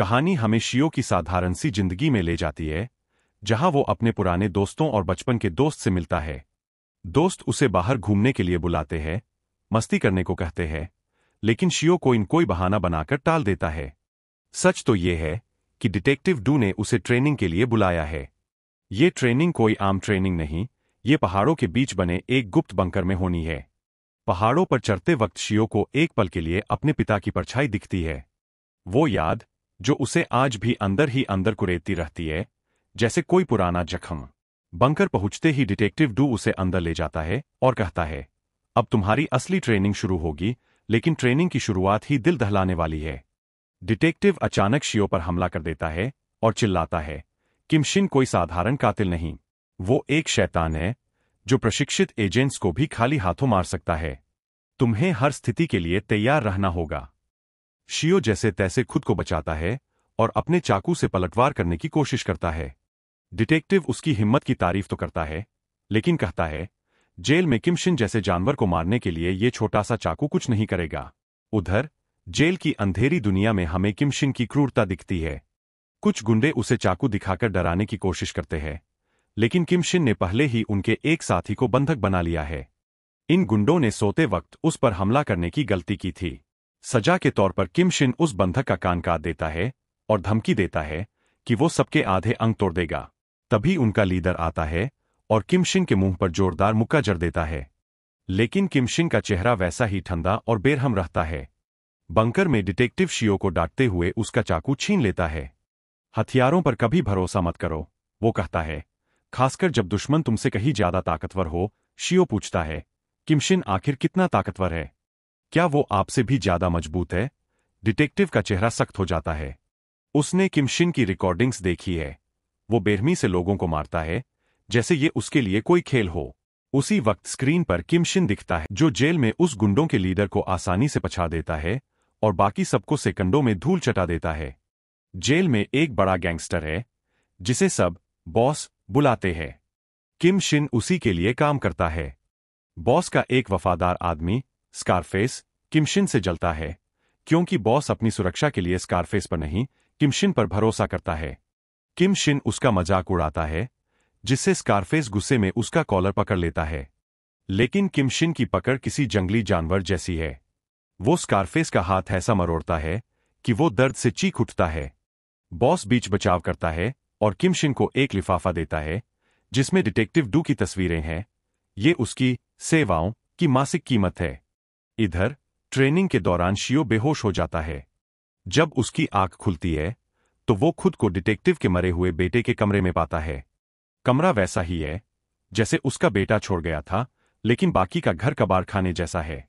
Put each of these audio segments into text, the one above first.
कहानी हमें शियो की साधारण सी जिंदगी में ले जाती है, जहां वो अपने पुराने दोस्तों और बचपन के दोस्त से मिलता है। दोस्त उसे बाहर घूमने के लिए बुलाते हैं, मस्ती करने को कहते हैं, लेकिन शियो कोई बहाना बनाकर टाल देता है। सच तो ये है कि डिटेक्टिव डू ने उसे ट्रेनिंग के लिए बुलाया है। ये ट्रेनिंग कोई आम ट्रेनिंग नहीं, ये पहाड़ों के बीच बने एक गुप्त बंकर में होनी है। पहाड़ों पर चढ़ते वक्त शियो को एक पल के लिए अपने पिता की परछाई दिखती है। वो याद जो उसे आज भी अंदर कुरेदती रहती है, जैसे कोई पुराना जख्म। बंकर पहुंचते ही डिटेक्टिव डू उसे अंदर ले जाता है और कहता है, अब तुम्हारी असली ट्रेनिंग शुरू होगी, लेकिन ट्रेनिंग की शुरुआत ही दिल दहलाने वाली है। डिटेक्टिव अचानक शियो पर हमला कर देता है और चिल्लाता है, किम शिन कोई साधारण कातिल नहीं, वो एक शैतान है जो प्रशिक्षित एजेंट्स को भी खाली हाथों मार सकता है। तुम्हें हर स्थिति के लिए तैयार रहना होगा। शियो जैसे तैसे खुद को बचाता है और अपने चाकू से पलटवार करने की कोशिश करता है। डिटेक्टिव उसकी हिम्मत की तारीफ तो करता है, लेकिन कहता है, जेल में किम शिन जैसे जानवर को मारने के लिए ये छोटा सा चाकू कुछ नहीं करेगा। उधर जेल की अंधेरी दुनिया में हमें किम शिन की क्रूरता दिखती है। कुछ गुंडे उसे चाकू दिखाकर डराने की कोशिश करते हैं, लेकिन किम शिन ने पहले ही उनके एक साथी को बंधक बना लिया है। इन गुंडों ने सोते वक्त उस पर हमला करने की गलती की थी। सजा के तौर पर किम शिन उस बंधक का कान काट देता है और धमकी देता है कि वो सबके आधे अंग तोड़ देगा। तभी उनका लीडर आता है और किम शिन के मुंह पर जोरदार मुक्का जड़ देता है, लेकिन किम शिन का चेहरा वैसा ही ठंडा और बेरहम रहता है। बंकर में डिटेक्टिव शियो को डांटते हुए उसका चाकू छीन लेता है। हथियारों पर कभी भरोसा मत करो, वो कहता है, खासकर जब दुश्मन तुमसे कहीं ज्यादा ताकतवर हो। शियो पूछता है, किम शिन आखिर कितना ताकतवर है? क्या वो आपसे भी ज्यादा मजबूत है? डिटेक्टिव का चेहरा सख्त हो जाता है। उसने किम शिन की रिकॉर्डिंग्स देखी है। वो बेरहमी से लोगों को मारता है, जैसे ये उसके लिए कोई खेल हो। उसी वक्त स्क्रीन पर किम शिन दिखता है, जो जेल में उस गुंडों के लीडर को आसानी से पछा देता है और बाकी सबको सेकंडों में धूल चटा देता है। जेल में एक बड़ा गैंगस्टर है, जिसे सब बॉस बुलाते हैं। किम शिन उसी के लिए काम करता है। बॉस का एक वफादार आदमी स्कारफेस किम शिन से जलता है, क्योंकि बॉस अपनी सुरक्षा के लिए स्कारफेस पर नहीं, किम शिन पर भरोसा करता है। किम शिन उसका मजाक उड़ाता है, जिससे स्कारफेस गुस्से में उसका कॉलर पकड़ लेता है। लेकिन किम शिन की पकड़ किसी जंगली जानवर जैसी है। वो स्कारफेस का हाथ ऐसा मरोड़ता है कि वो दर्द से चीख उठता है। बॉस बीच बचाव करता है और किम शिन को एक लिफाफा देता है, जिसमें डिटेक्टिव डू की तस्वीरें हैं। ये उसकी सेवाओं की मासिक कीमत है। इधर ट्रेनिंग के दौरान शियो बेहोश हो जाता है। जब उसकी आंख खुलती है, तो वो खुद को डिटेक्टिव के मरे हुए बेटे के कमरे में पाता है। कमरा वैसा ही है जैसे उसका बेटा छोड़ गया था, लेकिन बाकी का घर कबाड़ खाने जैसा है।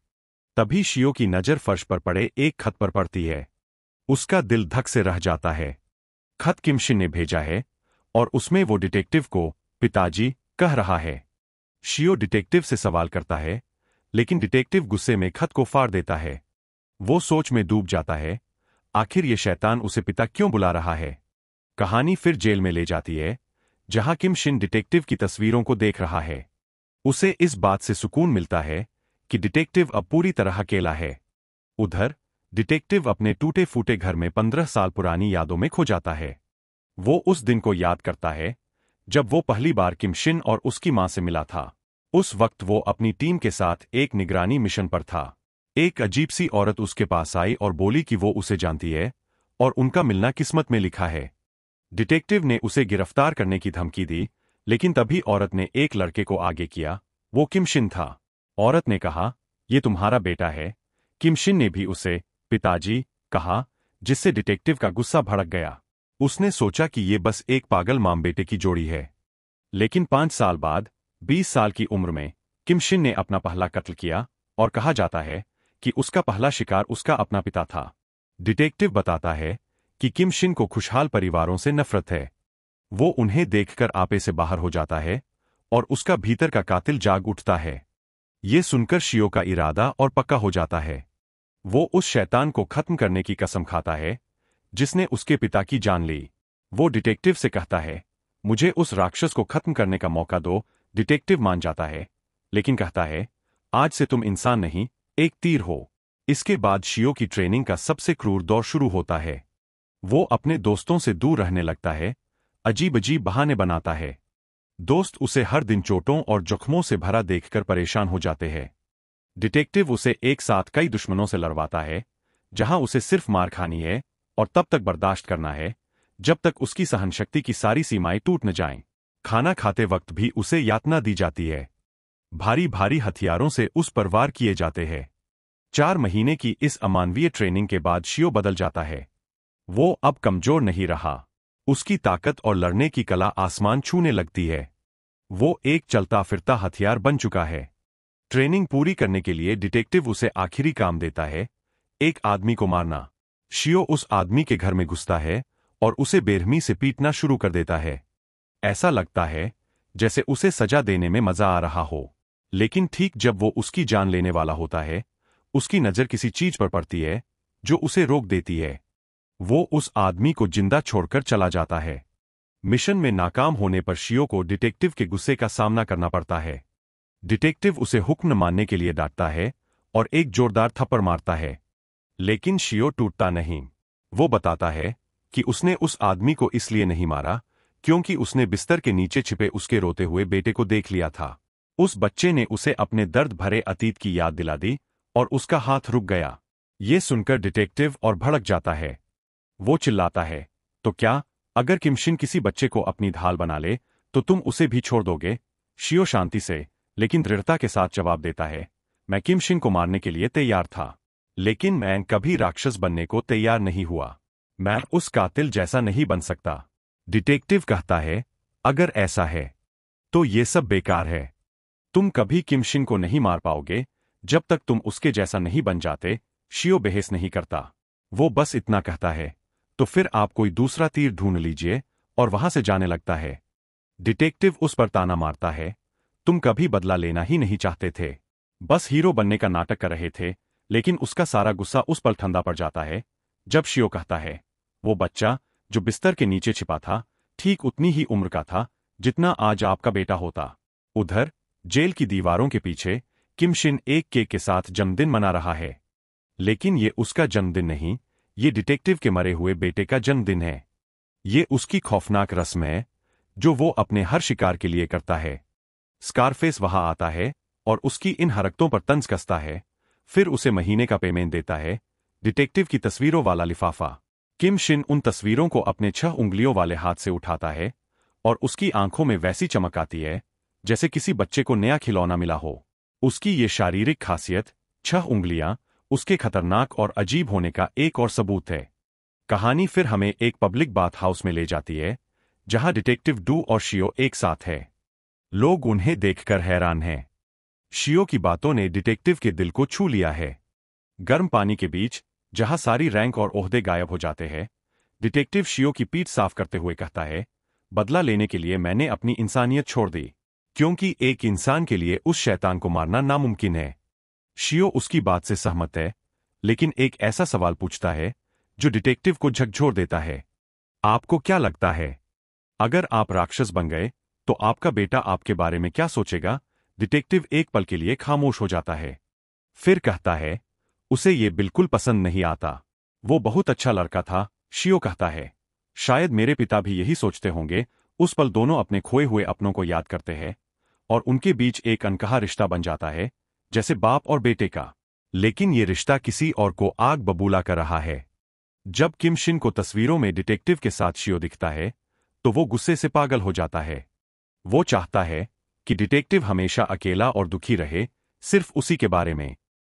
तभी शियो की नजर फर्श पर पड़े एक खत पर पड़ती है। उसका दिल धक से रह जाता है। खत किम शिन ने भेजा है और उसमें वो डिटेक्टिव को पिताजी कह रहा है। शियो डिटेक्टिव से सवाल करता है, लेकिन डिटेक्टिव गुस्से में खत को फाड़ देता है। वो सोच में डूब जाता है, आखिर ये शैतान उसे पिता क्यों बुला रहा है। कहानी फिर जेल में ले जाती है, जहां किम शिन डिटेक्टिव की तस्वीरों को देख रहा है। उसे इस बात से सुकून मिलता है कि डिटेक्टिव अब पूरी तरह अकेला है। उधर डिटेक्टिव अपने टूटे फूटे घर में 15 साल पुरानी यादों में खो जाता है। वो उस दिन को याद करता है जब वो पहली बार किम शिन और उसकी मां से मिला था। उस वक्त वो अपनी टीम के साथ एक निगरानी मिशन पर था। एक अजीब सी औरत उसके पास आई और बोली कि वो उसे जानती है और उनका मिलना किस्मत में लिखा है। डिटेक्टिव ने उसे गिरफ्तार करने की धमकी दी, लेकिन तभी औरत ने एक लड़के को आगे किया। वो किम शिन था। औरत ने कहा, ये तुम्हारा बेटा है। किम शिन ने भी उसे पिताजी कहा, जिससे डिटेक्टिव का गुस्सा भड़क गया। उसने सोचा कि ये बस एक पागल मां बेटे की जोड़ी है। लेकिन 5 साल बाद 20 साल की उम्र में किम शिन ने अपना पहला कत्ल किया और कहा जाता है कि उसका पहला शिकार उसका अपना पिता था। डिटेक्टिव बताता है कि किम शिन को खुशहाल परिवारों से नफरत है। वो उन्हें देखकर आपे से बाहर हो जाता है और उसका भीतर का कातिल जाग उठता है। ये सुनकर शियो का इरादा और पक्का हो जाता है। वो उस शैतान को खत्म करने की कसम खाता है, जिसने उसके पिता की जान ली। वो डिटेक्टिव से कहता है, मुझे उस राक्षस को खत्म करने का मौका दो। डिटेक्टिव मान जाता है, लेकिन कहता है, आज से तुम इंसान नहीं, एक तीर हो। इसके बाद शियो की ट्रेनिंग का सबसे क्रूर दौर शुरू होता है। वो अपने दोस्तों से दूर रहने लगता है, अजीब अजीब बहाने बनाता है। दोस्त उसे हर दिन चोटों और जख्मों से भरा देखकर परेशान हो जाते हैं। डिटेक्टिव उसे एक साथ कई दुश्मनों से लड़वाता है, जहां उसे सिर्फ मार खानी है और तब तक बर्दाश्त करना है जब तक उसकी सहनशक्ति की सारी सीमाएं टूट न जाएं। खाना खाते वक्त भी उसे यातना दी जाती है। भारी भारी हथियारों से उस पर वार किए जाते हैं। 4 महीने की इस अमानवीय ट्रेनिंग के बाद शियो बदल जाता है। वो अब कमजोर नहीं रहा। उसकी ताकत और लड़ने की कला आसमान छूने लगती है। वो एक चलता फिरता हथियार बन चुका है। ट्रेनिंग पूरी करने के लिए डिटेक्टिव उसे आखिरी काम देता है, एक आदमी को मारना। शियो उस आदमी के घर में घुसता है और उसे बेरहमी से पीटना शुरू कर देता है। ऐसा लगता है जैसे उसे सजा देने में मजा आ रहा हो। लेकिन ठीक जब वो उसकी जान लेने वाला होता है, उसकी नजर किसी चीज पर पड़ती है जो उसे रोक देती है। वो उस आदमी को जिंदा छोड़कर चला जाता है। मिशन में नाकाम होने पर शियो को डिटेक्टिव के गुस्से का सामना करना पड़ता है। डिटेक्टिव उसे हुक्म न मानने के लिए डांटता है और एक जोरदार थप्पड़ मारता है। लेकिन शियो टूटता नहीं। वो बताता है कि उसने उस आदमी को इसलिए नहीं मारा क्योंकि उसने बिस्तर के नीचे छिपे उसके रोते हुए बेटे को देख लिया था। उस बच्चे ने उसे अपने दर्द भरे अतीत की याद दिला दी और उसका हाथ रुक गया। ये सुनकर डिटेक्टिव और भड़क जाता है। वो चिल्लाता है, तो क्या अगर किमशिन किसी बच्चे को अपनी ढाल बना ले तो तुम उसे भी छोड़ दोगे? शियो शांति से लेकिन दृढ़ता के साथ जवाब देता है, मैं किमशिन को मारने के लिए तैयार था, लेकिन मैं कभी राक्षस बनने को तैयार नहीं हुआ। मैं उस कातिल जैसा नहीं बन सकता। डिटेक्टिव कहता है, अगर ऐसा है तो ये सब बेकार है। तुम कभी किमशिन को नहीं मार पाओगे जब तक तुम उसके जैसा नहीं बन जाते। शियो बहस नहीं करता। वो बस इतना कहता है, तो फिर आप कोई दूसरा तीर ढूंढ लीजिए, और वहां से जाने लगता है। डिटेक्टिव उस पर ताना मारता है, तुम कभी बदला लेना ही नहीं चाहते थे, बस हीरो बनने का नाटक कर रहे थे। लेकिन उसका सारा गुस्सा उस पर ठंडा पड़ जाता है जब शियो कहता है, वो बच्चा जो बिस्तर के नीचे छिपा था ठीक उतनी ही उम्र का था जितना आज आपका बेटा होता। उधर जेल की दीवारों के पीछे किमशिन एक केक के साथ जन्मदिन मना रहा है। लेकिन ये उसका जन्मदिन नहीं, ये डिटेक्टिव के मरे हुए बेटे का जन्मदिन है। ये उसकी खौफनाक रस्म है जो वो अपने हर शिकार के लिए करता है। स्कारफेस वहां आता है और उसकी इन हरकतों पर तंज कसता है, फिर उसे महीने का पेमेंट देता है, डिटेक्टिव की तस्वीरों वाला लिफाफा। किमशिन उन तस्वीरों को अपने 6 उंगलियों वाले हाथ से उठाता है और उसकी आंखों में वैसी चमक आती है जैसे किसी बच्चे को नया खिलौना मिला हो। उसकी ये शारीरिक खासियत, 6 उंगलियां, उसके खतरनाक और अजीब होने का एक और सबूत है। कहानी फिर हमें एक पब्लिक बाथ हाउस में ले जाती है जहां डिटेक्टिव डू और शियो एक साथ है। लोग उन्हें देखकर हैरान हैं। शियो की बातों ने डिटेक्टिव के दिल को छू लिया है। गर्म पानी के बीच जहां सारी रैंक और ओहदे गायब हो जाते हैं, डिटेक्टिव शियो की पीठ साफ करते हुए कहता है, बदला लेने के लिए मैंने अपनी इंसानियत छोड़ दी, क्योंकि एक इंसान के लिए उस शैतान को मारना नामुमकिन है। शियो उसकी बात से सहमत है, लेकिन एक ऐसा सवाल पूछता है जो डिटेक्टिव को झकझोर देता है। आपको क्या लगता है, अगर आप राक्षस बन गए तो आपका बेटा आपके बारे में क्या सोचेगा? डिटेक्टिव एक पल के लिए खामोश हो जाता है, फिर कहता है, उसे ये बिल्कुल पसंद नहीं आता। वो बहुत अच्छा लड़का था। शियो कहता है, शायद मेरे पिता भी यही सोचते होंगे। उस पल दोनों अपने खोए हुए अपनों को याद करते हैं और उनके बीच एक अनकहा रिश्ता बन जाता है, जैसे बाप और बेटे का। लेकिन ये रिश्ता किसी और को आग बबूला कर रहा है। जब किमशिन को तस्वीरों में डिटेक्टिव के साथ शियो दिखता है तो वो गुस्से से पागल हो जाता है। वो चाहता है कि डिटेक्टिव हमेशा अकेला और दुखी रहे, सिर्फ उसी के बारे में।